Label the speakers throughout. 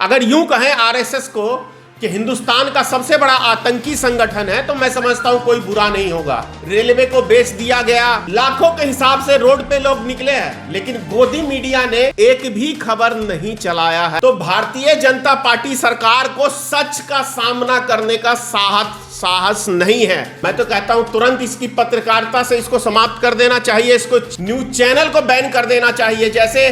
Speaker 1: अगर यूं कहें आरएसएस को कि हिंदुस्तान का सबसे बड़ा आतंकी संगठन है तो मैं समझता हूं कोई बुरा नहीं होगा। रेलवे को बेच दिया गया, लाखों के हिसाब से रोड पे लोग निकले हैं, लेकिन गोदी मीडिया ने एक भी खबर नहीं चलाया है। तो भारतीय जनता पार्टी सरकार को सच का सामना करने का साहस नहीं है। मैं तो कहता हूं तुरंत इसकी पत्रकारिता से इसको समाप्त कर देना चाहिए, इसको न्यूज चैनल को बैन कर देना चाहिए। जैसे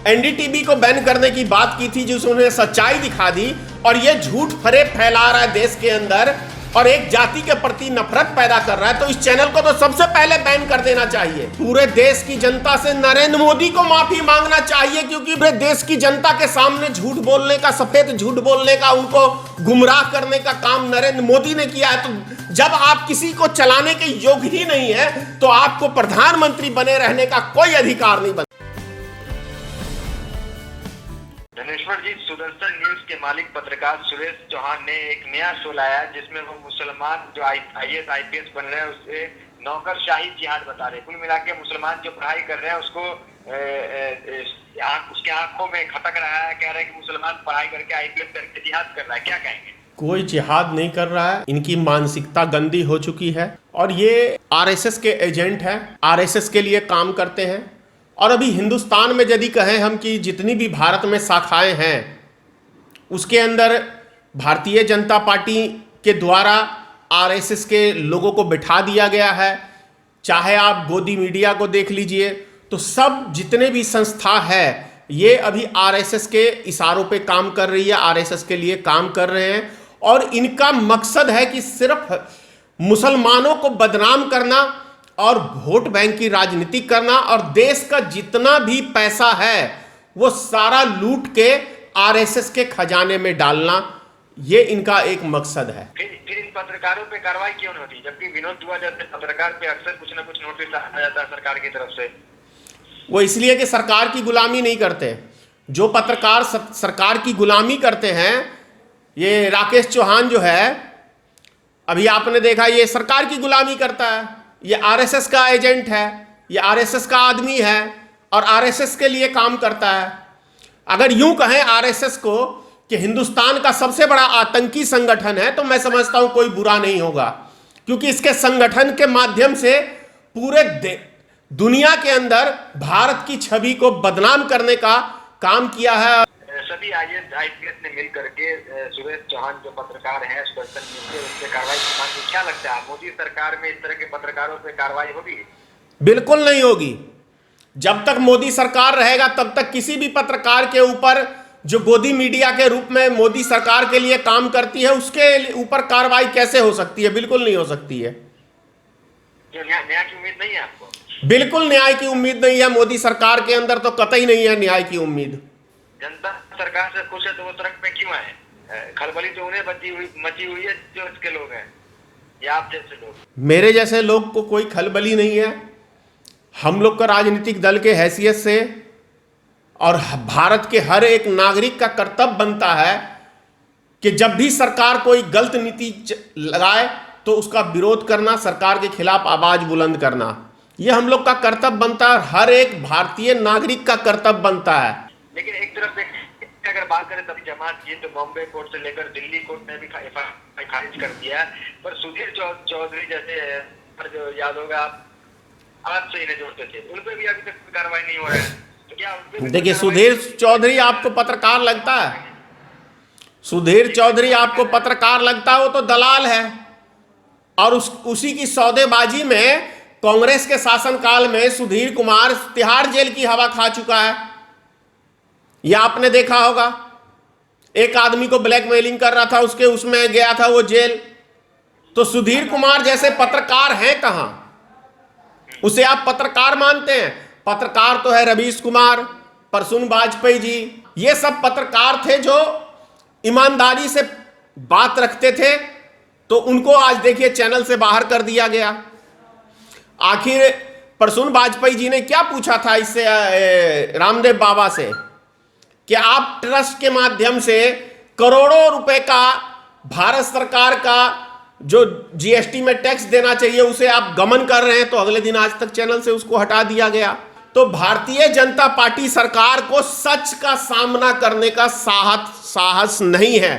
Speaker 1: एनडीटीवी को बैन करने की बात की थी जिसमें उन्होंने सच्चाई दिखा दी, और ये झूठ फरेब फैला रहा है देश के अंदर और एक जाति के प्रति नफरत पैदा कर रहा है, तो इस चैनल को तो सबसे पहले बैन कर देना चाहिए। पूरे देश की जनता से नरेंद्र मोदी को माफी मांगना चाहिए, क्योंकि पूरे देश की जनता के सामने झूठ बोलने का, सफेद झूठ बोलने का, उनको गुमराह करने का काम नरेंद्र मोदी ने किया है। तो जब आप किसी को चलाने के योग्य ही नहीं है तो आपको प्रधानमंत्री बने रहने का कोई अधिकार नहीं बनता।
Speaker 2: धनेश्वर जी, सुदर्शन न्यूज के मालिक पत्रकार सुरेश चौहान ने एक नया शो लाया जिसमें वो मुसलमान जो IAS IPS बन रहे हैं उसे नौकरशाही जिहाद बता रहे हैं। कुल मिला के मुसलमान जो पढ़ाई कर रहे हैं उसको उसके आंखों में खटक रहा है, कह रहे हैं कि मुसलमान पढ़ाई करके IPS करके जिहाद कर रहा है। क्या कहेंगे?
Speaker 1: कोई जिहाद नहीं कर रहा है, इनकी मानसिकता गंदी हो चुकी है और ये आरएसएस के एजेंट हैं, आरएसएस के लिए काम करते हैं। और अभी हिंदुस्तान में यदि कहें हम कि जितनी भी भारत में शाखाएं हैं उसके अंदर भारतीय जनता पार्टी के द्वारा आरएसएस के लोगों को बिठा दिया गया है। चाहे आप गोदी मीडिया को देख लीजिए, तो सब जितने भी संस्था है ये अभी आरएसएस के इशारों पे काम कर रही है, आरएसएस के लिए काम कर रहे हैं। और इनका मकसद है कि सिर्फ मुसलमानों को बदनाम करना और वोट बैंक की राजनीति करना, और देश का जितना भी पैसा है वो सारा लूट के आरएसएस के खजाने में डालना, ये इनका एक मकसद है।
Speaker 2: फिर इन पत्रकारों पे कार्रवाई क्यों नहीं होती, जबकि विनोद दुआ जैसे पत्रकार पे अक्सर कुछ ना कुछ नोटिस आ जाता है सरकार की तरफ से?
Speaker 1: वो इसलिए कि सरकार की गुलामी नहीं करते। जो पत्रकार सरकार की गुलामी करते हैं, ये राकेश चौहान जो है, अभी आपने देखा, ये सरकार की गुलामी करता है, ये आरएसएस का एजेंट है, ये आरएसएस का आदमी है और आरएसएस के लिए काम करता है। अगर यूं कहें आरएसएस को कि हिंदुस्तान का सबसे बड़ा आतंकी संगठन है तो मैं समझता हूं कोई बुरा नहीं होगा, क्योंकि इसके संगठन के माध्यम से पूरे दुनिया के अंदर भारत की छवि को बदनाम करने का काम किया है।
Speaker 2: सभी IAS IPS ने मिल करके सुरेश चौहान जो पत्रकार हैं सुदर्शन न्यूज के, उस पे कार्रवाई की मांग की। क्या लगता है मोदी सरकार में इस तरह के पत्रकारों पे कार्रवाई होगी?
Speaker 1: बिल्कुल नहीं होगी। जब तक मोदी सरकार रहेगा तब तक किसी भी पत्रकार के ऊपर जो गोदी मीडिया के रूप में मोदी सरकार के लिए काम करती है उसके ऊपर कार्रवाई कैसे हो सकती है? बिल्कुल नहीं हो सकती है।
Speaker 2: न्याय की उम्मीद नहीं है आपको?
Speaker 1: बिल्कुल न्याय की उम्मीद नहीं है। मोदी सरकार के अंदर तो कतई नहीं है न्याय की उम्मीद।
Speaker 2: जनता सरकार से खुश है तो वो सड़क पे क्यों आए? खलबली तो उन्हें मची हुई है जो इसके लोग हैं, या आप जैसे लोग।
Speaker 1: मेरे जैसे लोग को कोई खलबली नहीं है। हम लोग का राजनीतिक दल के हैसियत से और भारत के हर एक नागरिक का कर्तव्य बनता है कि जब भी सरकार कोई गलत नीति लगाए तो उसका विरोध करना, सरकार के खिलाफ आवाज बुलंद करना, यह हम लोग का कर्तव्य बनता है, हर एक भारतीय नागरिक का कर्तव्य बनता है।
Speaker 2: लेकिन एक तरफ से अगर बात करें तभी जमात की, तो बॉम्बे कोर्ट से लेकर दिल्ली कोर्ट ने भी खारिज कर दिया है। पर सुधीर चौधरी जैसे जो याद होगा आप से इन्हें जोड़ते थे, उन पर भी अभी तक कार्रवाई नहीं हो रहा है। तो क्या
Speaker 1: देखिए, सुधीर चौधरी आपको पत्रकार लगता है? सुधीर चौधरी आपको पत्रकार लगता है? वो तो दलाल है। और उसी की सौदेबाजी में कांग्रेस के शासनकाल में सुधीर कुमार तिहाड़ जेल की हवा खा चुका है। यह आपने देखा होगा। एक आदमी को ब्लैकमेलिंग कर रहा था, उसमें गया था वो जेल। तो सुधीर कुमार जैसे पत्रकार हैं कहां? उसे आप पत्रकार मानते हैं? पत्रकार तो है रवीश कुमार, प्रसून वाजपेयी जी, ये सब पत्रकार थे जो ईमानदारी से बात रखते थे। तो उनको आज देखिए चैनल से बाहर कर दिया गया। आखिर प्रसून वाजपेयी जी ने क्या पूछा था इससे रामदेव बाबा से कि आप ट्रस्ट के माध्यम से करोड़ों रुपए का भारत सरकार का जो जीएसटी में टैक्स देना चाहिए उसे आप गमन कर रहे हैं। तो अगले दिन आज तक चैनल से उसको हटा दिया गया। तो भारतीय जनता पार्टी सरकार को सच का सामना करने का साहस नहीं है।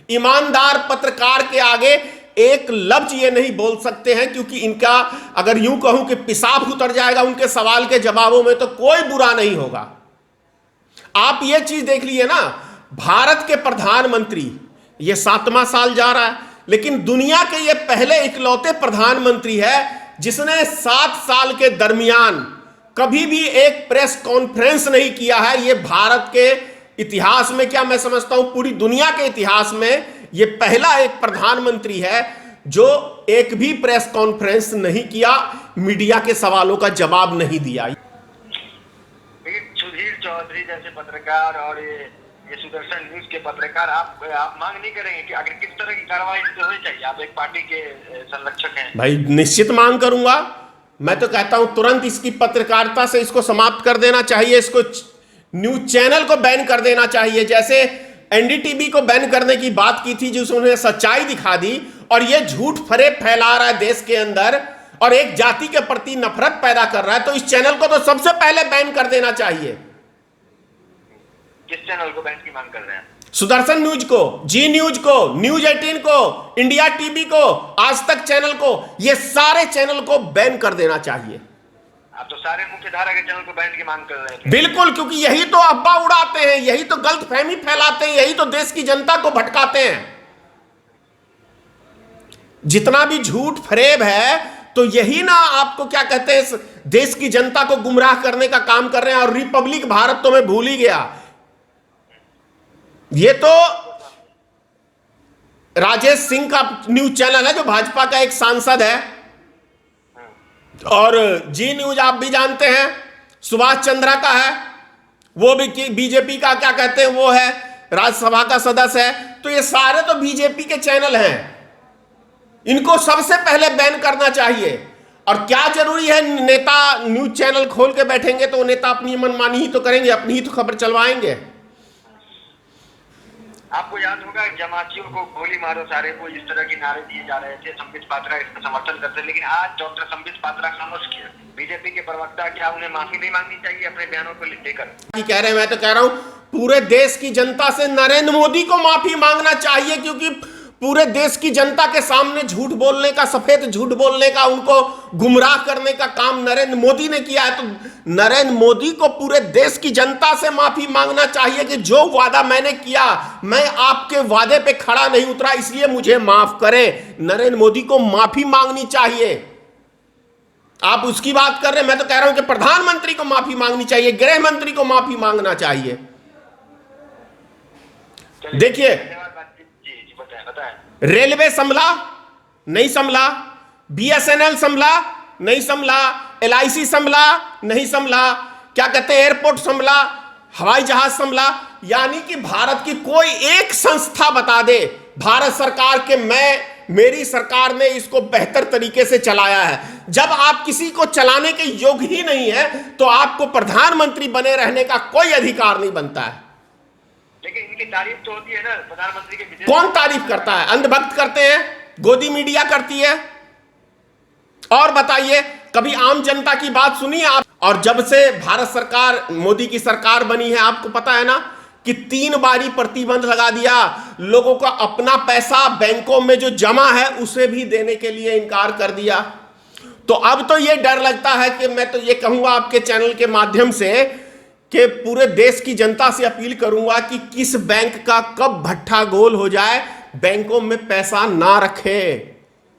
Speaker 1: ईमानदार पत्रकार के आगे एक लफ्ज ये नहीं बोल सकते हैं, क्योंकि इनका अगर यूं कहूं कि पेशाब उतर जाएगा उनके सवाल के जवाबों में, तो कोई बुरा नहीं होगा। आप ये चीज देख लीजिए ना, भारत के प्रधानमंत्री, ये 7वां साल जा रहा है, लेकिन दुनिया के ये पहले इकलौते प्रधानमंत्री है जिसने 7 साल के दरमियान कभी भी एक प्रेस कॉन्फ्रेंस नहीं किया है। ये भारत के इतिहास में, क्या मैं समझता हूं पूरी दुनिया के इतिहास में ये पहला एक प्रधानमंत्री है जो एक भी प्रेस कॉन्फ्रेंस नहीं किया, मीडिया के सवालों का जवाब नहीं दिया।
Speaker 2: सुधीर चौधरी जैसे पत्रकार और ये सुदर्शन न्यूज के पत्रकार, आप मांग नहीं करेंगे कि अगर किस तरह की कार्रवाई इनसे होनी चाहिए? आप एक पार्टी के संरक्षक हैं।
Speaker 1: भाई निश्चित मांग करूंगा। मैं तो कहता हूं तुरंत इसकी पत्रकारिता से इसको समाप्त कर देना चाहिए, इसको न्यूज चैनल को बैन कर देना चाहिए। जैसे एनडीटीवी को बैन करने की बात की थी, जिसमें उन्होंने सच्चाई दिखा दी, और ये झूठ फरेब फैला रहा है देश के अंदर और एक जाति के प्रति नफरत पैदा कर रहा है, तो इस चैनल को तो सबसे पहले बैन कर देना चाहिए।
Speaker 2: किस चैनल को बैन की मांग कर रहे हैं?
Speaker 1: सुदर्शन न्यूज को, जी न्यूज को, न्यूज 18 को, इंडिया टीवी को, आज तक चैनल को, ये सारे चैनल को बैन कर देना चाहिए।
Speaker 2: आप तो सारे मुख्य धारा के चैनल को बैन की मांग कर रहे हैं।
Speaker 1: बिल्कुल, क्योंकि यही तो अफवाह उड़ाते हैं, यही तो गलतफहमी फैलाते हैं, यही तो देश की जनता को भटकाते हैं। जितना भी झूठ फरेब है, तो यही ना आपको क्या कहते हैं, देश की जनता को गुमराह करने का काम कर रहे हैं। और रिपब्लिक भारत तो मैं भूल ही गया, ये तो राजेश सिंह का न्यूज चैनल है जो भाजपा का एक सांसद है। और जी न्यूज आप भी जानते हैं, सुभाष चंद्रा का है, वो भी बीजेपी का क्या कहते हैं, वो है राज्यसभा का सदस्य है। तो ये सारे तो बीजेपी के चैनल हैं, इनको सबसे पहले बैन करना चाहिए। और क्या जरूरी है, नेता न्यूज चैनल खोल के बैठेंगे तो नेता अपनी मनमानी ही तो करेंगे, अपनी ही तो खबर चलवाएंगे।
Speaker 2: आपको याद होगा जमातियों को गोली मारो सारे को, इस तरह के नारे दिए जा रहे थे। संबित पात्रा इसका समर्थन करते, लेकिन आज डॉक्टर संबित पात्रा खामोश किया। बीजेपी के प्रवक्ता, क्या उन्हें माफी नहीं मांगनी चाहिए अपने बयानों को लेकर?
Speaker 1: कह रहे हैं, मैं तो कह रहा हूं पूरे देश की जनता से नरेंद्र मोदी को माफी मांगना चाहिए, क्योंकि पूरे देश की जनता के सामने झूठ बोलने का, सफेद झूठ बोलने का, उनको गुमराह करने का काम नरेंद्र मोदी ने किया है। तो नरेंद्र मोदी को पूरे देश की जनता से माफी मांगना चाहिए कि जो वादा मैंने किया, मैं आपके वादे पे खड़ा नहीं उतरा, इसलिए मुझे माफ करें। नरेंद्र मोदी को माफी मांगनी चाहिए। आप उसकी बात कर रहे हैं, मैं तो कह रहा हूं कि प्रधानमंत्री को माफी मांगनी चाहिए, गृह मंत्री को माफी मांगना चाहिए। देखिए, रेलवे संभला नहीं संभला, बीएसएनएल संभला नहीं संभला, एलआईसी संभला नहीं संभला, क्या कहते हैं एयरपोर्ट संभला, हवाई जहाज संभला। यानी कि भारत की कोई एक संस्था बता दे भारत सरकार के मेरी सरकार ने इसको बेहतर तरीके से चलाया है। जब आप किसी को चलाने के योग्य ही नहीं है, तो आपको प्रधानमंत्री बने रहने का कोई अधिकार नहीं बनता है।
Speaker 2: लेकिन इनकी तारीफ तो होती है ना प्रधानमंत्री के।
Speaker 1: कौन तारीफ करता है? अंधभक्त करते हैं, गोदी मीडिया करती है। और बताइए, कभी आम जनता की बात सुनी आप? और जब से भारत सरकार, मोदी की सरकार बनी है, आपको पता है ना कि 3 बारी प्रतिबंध लगा दिया। लोगों का अपना पैसा बैंकों में जो जमा है उसे भी देने के लिए इनकार कर दिया। तो अब तो ये डर लगता है कि मैं तो ये कहूंगा आपके चैनल के माध्यम से कि पूरे देश की जनता से अपील करूंगा कि किस बैंक का कब भट्ठा गोल हो जाए, बैंकों में पैसा ना रखे।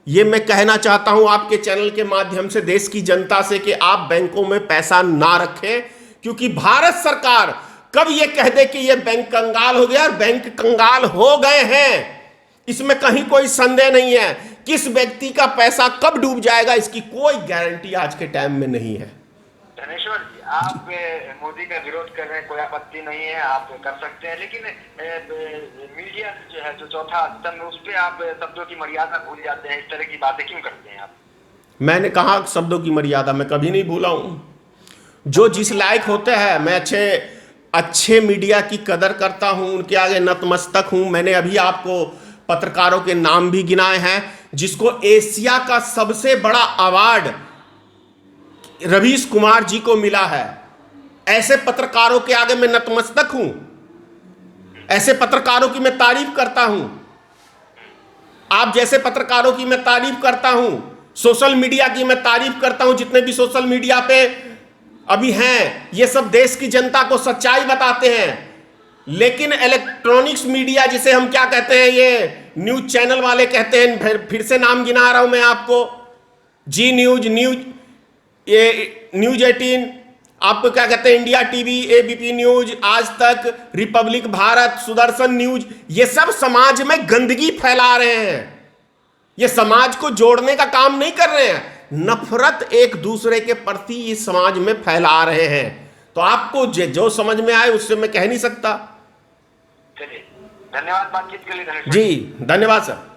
Speaker 1: ये मैं कहना चाहता हूं आपके चैनल के माध्यम से देश की जनता से कि आप बैंकों में पैसा ना रखें, क्योंकि भारत सरकार कब ये कह दे कि ये बैंक कंगाल हो गया, और बैंक कंगाल हो गए हैं, इसमें कहीं कोई संदेह नहीं है। किस व्यक्ति का पैसा कब डूब जाएगा, इसकी कोई गारंटी आज के टाइम में नहीं है।
Speaker 2: धनेश्वर जी, आप मोदी का विरोध कर रहे हैं, कोई आपत्ति नहीं है, आप कर सकते हैं, लेकिन मीडिया जो है, जो चौथा स्तंभ, उस पर आप शब्दों की मर्यादा भूल जाते हैं। इस तरह की बातें क्यों करते हैं आप?
Speaker 1: मैंने कहा शब्दों की मर्यादा मैं कभी नहीं भूला हूं। जो जिस लायक होते हैं, मैं अच्छे मीडिया की कदर करता हूं, उनके आगे नतमस्तक हूं। मैंने अभी आपको पत्रकारों के नाम भी गिनाए हैं, जिसको एशिया का सबसे बड़ा अवार्ड रवीश कुमार जी को मिला है। ऐसे पत्रकारों के आगे मैं नतमस्तक हूं, ऐसे पत्रकारों की मैं तारीफ करता हूं, आप जैसे पत्रकारों की मैं तारीफ करता हूं, सोशल मीडिया की मैं तारीफ करता हूं। जितने भी सोशल मीडिया पे अभी हैं, ये सब देश की जनता को सच्चाई बताते हैं। लेकिन इलेक्ट्रॉनिक्स मीडिया, जिसे हम क्या कहते हैं, ये न्यूज चैनल वाले कहते हैं, फिर से नाम गिना रहा हूं मैं आपको, जी न्यूज, ये न्यूज 18, आपको क्या कहते हैं, इंडिया टीवी, एबीपी न्यूज, आज तक, रिपब्लिक भारत, सुदर्शन न्यूज, ये सब समाज में गंदगी फैला रहे हैं। ये समाज को जोड़ने का काम नहीं कर रहे हैं, नफरत एक दूसरे के प्रति इस समाज में फैला रहे हैं। तो आपको जो समझ में आए उससे मैं कह नहीं सकता।
Speaker 2: चलिए, धन्यवाद बातचीत के लिए।
Speaker 1: जी धन्यवाद सर।